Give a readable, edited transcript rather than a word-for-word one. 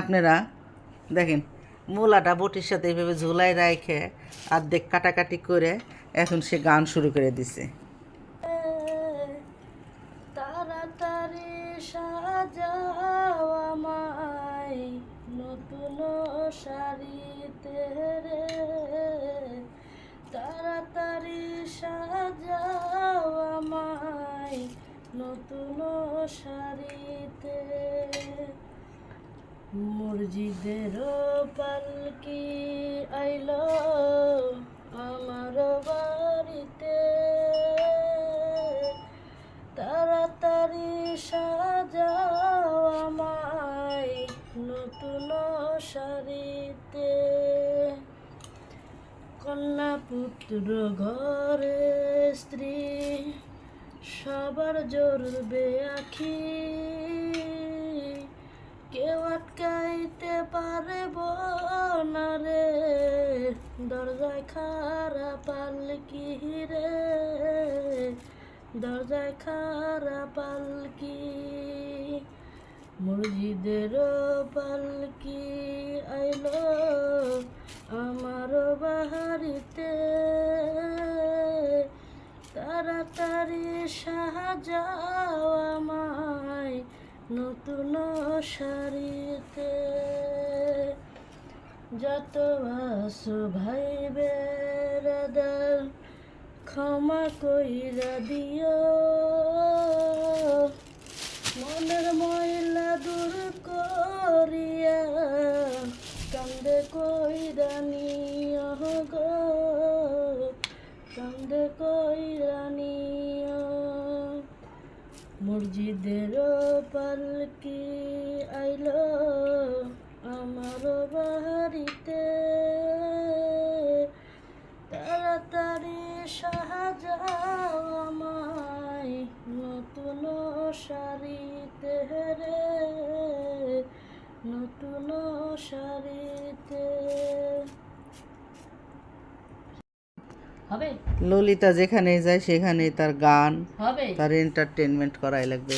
আপনারা দেখেন মূলাটা বটির সাথে এইভাবে ঝোলাই রাখে অর্ধেক কাটাকাটি করে এখন সে গান শুরু করে দিছে। তাড়াতাড়ি সাজাও আমায় নতুন শাড়িতে রে, তাড়াতাড়ি সাজাও আমায় নতুন শাড়িতে। মসজিদের পালকি আইলো আমার বাড়িতে, তাড়াতাড়ি সাজাও আমায় নতুন শাড়িতে। কন্যা পুত্র ঘরে স্ত্রী সবার জ্বলবে আখি, কেউ আটকাইতে পারব না রে, দরজায় খাড়া পালকি রে, দরজায় খাড়া পালকি। মসজিদের পালকি আইলো আমার বাড়িতে, তাড়াতাড়ি সাজাও আমায় নতুন শাড়িতে। যত আসো ভাই বেরাদার ক্ষমা কইরা দিও, মনের ময়লা দূর করিয়া কান্দে কইরা নিও গো, কান্দে কইরা নিও। মসজিদের পালকি আইলো আমার বাড়িতে, তাড়াতাড়ি সাজাও আমায় নতুন শাড়িতে রে, নতুন শাড়িতে। হবে ললিতা যেখানে যায় সেখানে তার গান, হবে তার এন্টারটেনমেন্ট করাই লাগবে।